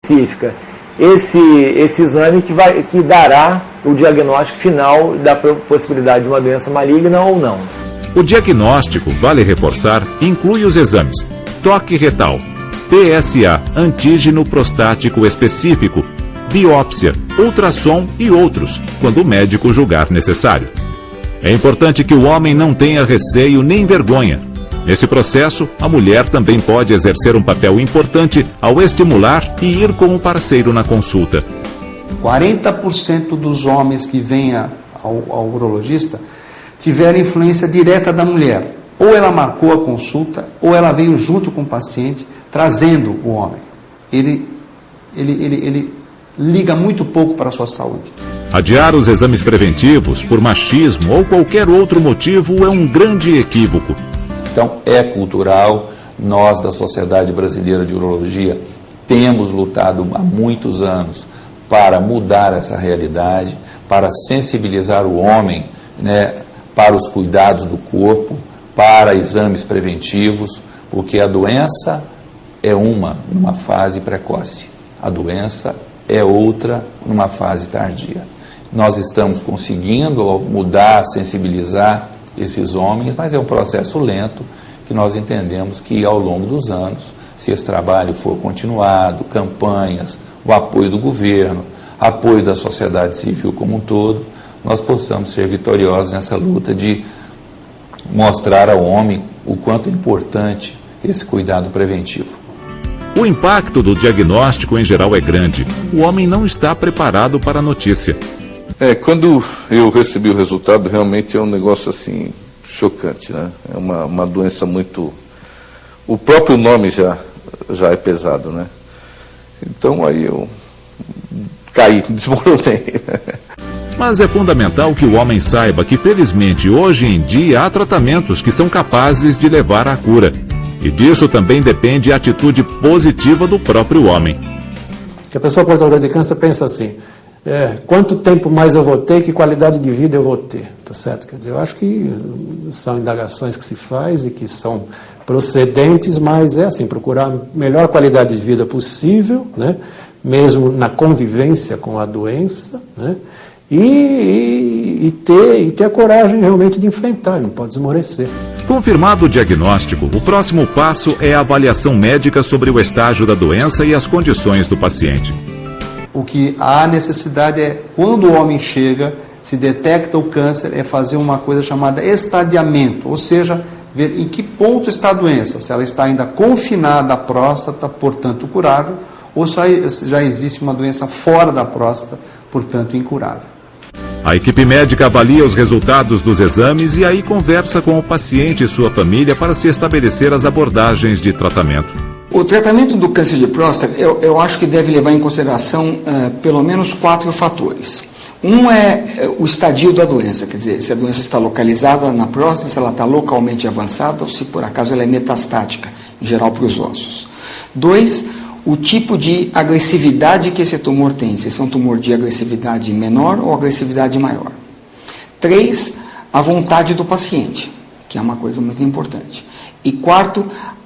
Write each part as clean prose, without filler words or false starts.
específica. Esse exame que dará o diagnóstico final da possibilidade de uma doença maligna ou não. O diagnóstico, vale reforçar, inclui os exames toque retal, PSA, antígeno prostático específico, biópsia, ultrassom e outros, quando o médico julgar necessário. É importante que o homem não tenha receio nem vergonha. Nesse processo, a mulher também pode exercer um papel importante ao estimular e ir com o parceiro na consulta. 40% dos homens que vêm ao urologista tiveram influência direta da mulher. Ou ela marcou a consulta, ou ela veio junto com o paciente, trazendo o homem. Ele liga muito pouco para a sua saúde. Adiar os exames preventivos por machismo ou qualquer outro motivo é um grande equívoco. Então, é cultural. Nós, da Sociedade Brasileira de Urologia, temos lutado há muitos anos para mudar essa realidade, para sensibilizar o homem, né, para os cuidados do corpo, para exames preventivos, porque a doença é numa fase precoce, a doença é outra numa fase tardia. Nós estamos conseguindo mudar, sensibilizar esses homens, mas é um processo lento que nós entendemos que ao longo dos anos, se esse trabalho for continuado, campanhas, o apoio do governo, apoio da sociedade civil como um todo, nós possamos ser vitoriosos nessa luta de mostrar ao homem o quanto é importante esse cuidado preventivo. O impacto do diagnóstico em geral é grande. O homem não está preparado para a notícia. Quando eu recebi o resultado, realmente é um negócio assim chocante, né? É uma doença muito... O próprio nome já é pesado, né? Então aí eu caí, desmoronei. Mas é fundamental que o homem saiba que, felizmente, hoje em dia há tratamentos que são capazes de levar à cura. E disso também depende a atitude positiva do próprio homem. Que a pessoa portadora de câncer pensa assim, quanto tempo mais eu vou ter, que qualidade de vida eu vou ter, tá certo? Quer dizer, eu acho que são indagações que se faz e que são procedentes, mas é assim, procurar a melhor qualidade de vida possível, né? Mesmo na convivência com a doença, né? E ter a coragem realmente de enfrentar, não pode esmorecer. Confirmado o diagnóstico, o próximo passo é a avaliação médica sobre o estágio da doença e as condições do paciente. O que há necessidade é, quando o homem chega, se detecta o câncer, é fazer uma coisa chamada estadiamento, ou seja, ver em que ponto está a doença, se ela está ainda confinada à próstata, portanto curável, ou se já existe uma doença fora da próstata, portanto incurável. A equipe médica avalia os resultados dos exames e aí conversa com o paciente e sua família para se estabelecer as abordagens de tratamento. O tratamento do câncer de próstata, eu acho que deve levar em consideração pelo menos 4 fatores. Um é o estadio da doença, quer dizer, se a doença está localizada na próstata, se ela está localmente avançada ou se por acaso ela é metastática, em geral para os ossos. 2, o tipo de agressividade que esse tumor tem, se é um tumor de agressividade menor ou agressividade maior. 3, a vontade do paciente, que é uma coisa muito importante. E 4,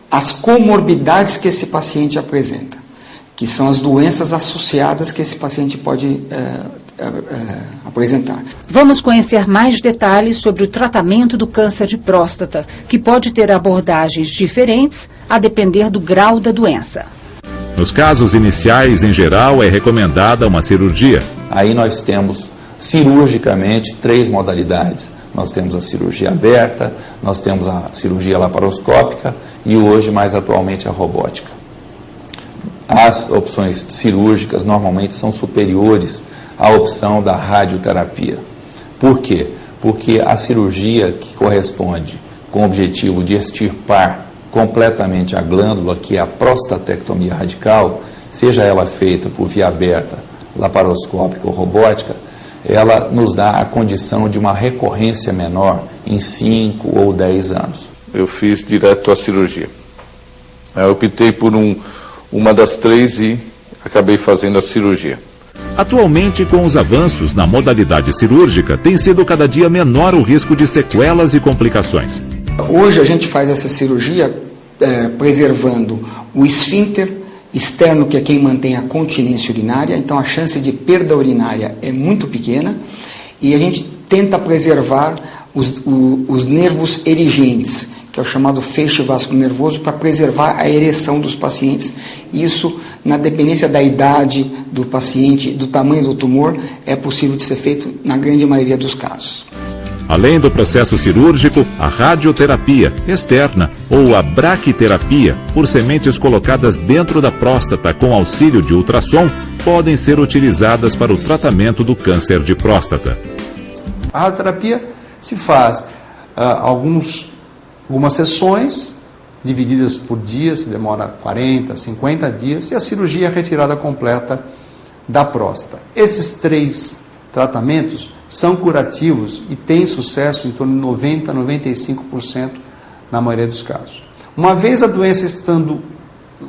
as comorbidades que esse paciente apresenta, que são as doenças associadas que esse paciente pode apresentar. Vamos conhecer mais detalhes sobre o tratamento do câncer de próstata, que pode ter abordagens diferentes a depender do grau da doença. Nos casos iniciais, em geral, é recomendada uma cirurgia. Aí nós temos, cirurgicamente, 3 modalidades. Nós temos a cirurgia aberta, nós temos a cirurgia laparoscópica e hoje, mais atualmente, a robótica. As opções cirúrgicas normalmente são superiores à opção da radioterapia. Por quê? Porque a cirurgia que corresponde com o objetivo de extirpar completamente a glândula, que é a prostatectomia radical, seja ela feita por via aberta, laparoscópica ou robótica, ela nos dá a condição de uma recorrência menor em 5 ou 10 anos. Eu fiz direto a cirurgia. Eu optei por uma das 3 e acabei fazendo a cirurgia. Atualmente, com os avanços na modalidade cirúrgica, tem sido cada dia menor o risco de sequelas e complicações. Hoje a gente faz essa cirurgia preservando o esfíncter externo, que é quem mantém a continência urinária, então a chance de perda urinária é muito pequena, e a gente tenta preservar os nervos erigentes, que é o chamado feixe vasculonervoso, para preservar a ereção dos pacientes. Isso, na dependência da idade do paciente, do tamanho do tumor, é possível de ser feito na grande maioria dos casos. Além do processo cirúrgico, a radioterapia externa ou a braquiterapia, por sementes colocadas dentro da próstata com auxílio de ultrassom, podem ser utilizadas para o tratamento do câncer de próstata. A radioterapia se faz algumas sessões, divididas por dias, demora 40, 50 dias, e a cirurgia é a retirada completa da próstata. Esses 3 tratamentos são curativos e têm sucesso em torno de 90% a 95% na maioria dos casos. Uma vez a doença estando,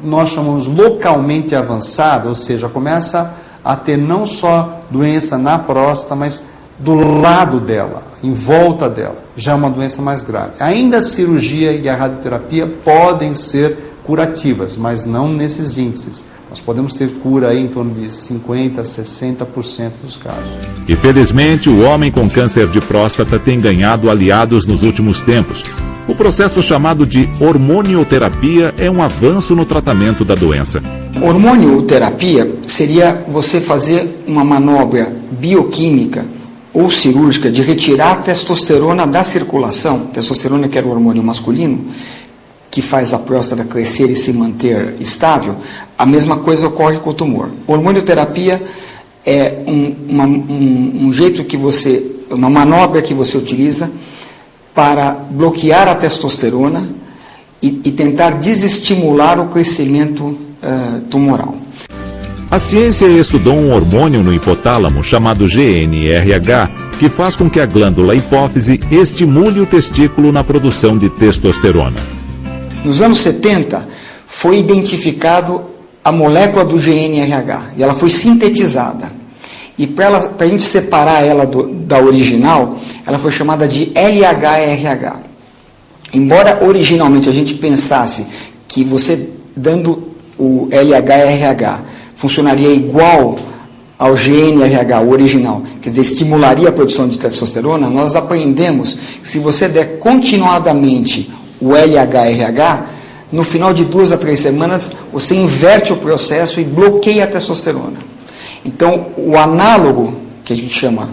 nós chamamos localmente avançada, ou seja, começa a ter não só doença na próstata, mas do lado dela, em volta dela, já é uma doença mais grave. Ainda a cirurgia e a radioterapia podem ser curativas, mas não nesses índices. Nós podemos ter cura aí em torno de 50% a 60% dos casos. E felizmente o homem com câncer de próstata tem ganhado aliados nos últimos tempos. O processo chamado de hormonioterapia é um avanço no tratamento da doença. Hormonioterapia seria você fazer uma manobra bioquímica ou cirúrgica de retirar a testosterona da circulação, testosterona que era o hormônio masculino, que faz a próstata crescer e se manter estável. A mesma coisa ocorre com o tumor. Hormonioterapia é um jeito que você, uma manobra que você utiliza para bloquear a testosterona e tentar desestimular o crescimento tumoral. A ciência estudou um hormônio no hipotálamo chamado GnRH, que faz com que a glândula hipófise estimule o testículo na produção de testosterona. Nos anos 70, foi identificado a molécula do GnRH, e ela foi sintetizada. E para a gente separar ela da original, ela foi chamada de LHRH. Embora originalmente a gente pensasse que você dando o LHRH funcionaria igual ao GnRH, o original, quer dizer, estimularia a produção de testosterona, nós aprendemos que se você der continuadamente o LHRH, no final de 2 a 3 semanas, você inverte o processo e bloqueia a testosterona. Então, o análogo, que a gente chama,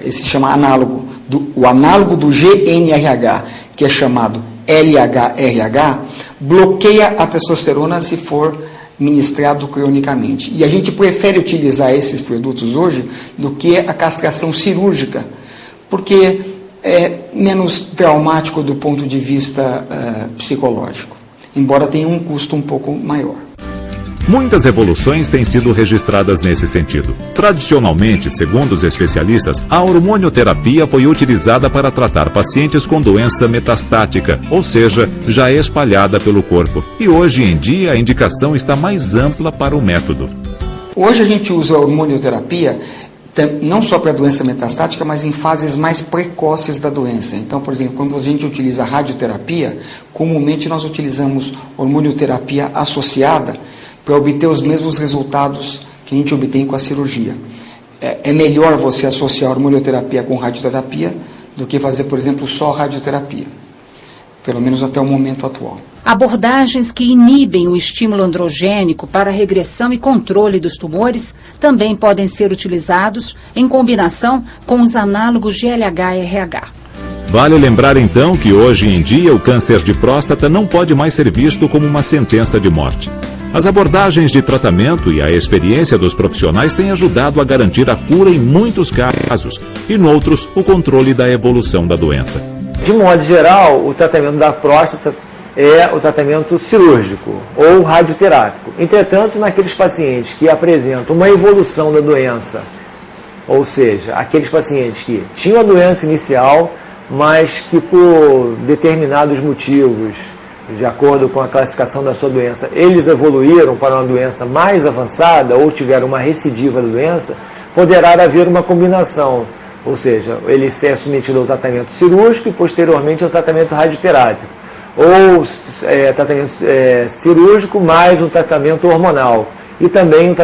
esse chama análogo, o análogo do GnRH, que é chamado LHRH, bloqueia a testosterona se for ministrado cronicamente. E a gente prefere utilizar esses produtos hoje do que a castração cirúrgica, porque é menos traumático do ponto de vista psicológico, embora tenha um custo um pouco maior. Muitas evoluções têm sido registradas nesse sentido. Tradicionalmente, segundo os especialistas, a hormonioterapia foi utilizada para tratar pacientes com doença metastática, ou seja, já espalhada pelo corpo. E hoje em dia a indicação está mais ampla para o método. Hoje a gente usa a hormonioterapia não só para a doença metastática, mas em fases mais precoces da doença. Então, por exemplo, quando a gente utiliza a radioterapia, comumente nós utilizamos hormonioterapia associada para obter os mesmos resultados que a gente obtém com a cirurgia. É melhor você associar a hormonioterapia com radioterapia do que fazer, por exemplo, só radioterapia, pelo menos até o momento atual. Abordagens que inibem o estímulo androgênico para a regressão e controle dos tumores também podem ser utilizados em combinação com os análogos de LHRH. Vale lembrar então que hoje em dia o câncer de próstata não pode mais ser visto como uma sentença de morte. As abordagens de tratamento e a experiência dos profissionais têm ajudado a garantir a cura em muitos casos e, em outros, o controle da evolução da doença. De modo geral, o tratamento da próstata é o tratamento cirúrgico ou radioterápico. Entretanto, naqueles pacientes que apresentam uma evolução da doença, ou seja, aqueles pacientes que tinham a doença inicial, mas que por determinados motivos, de acordo com a classificação da sua doença, eles evoluíram para uma doença mais avançada ou tiveram uma recidiva da doença, poderá haver uma combinação, ou seja, ele ser submetido ao tratamento cirúrgico e posteriormente ao tratamento radioterápico. ou tratamento cirúrgico mais um tratamento hormonal, e também um tratamento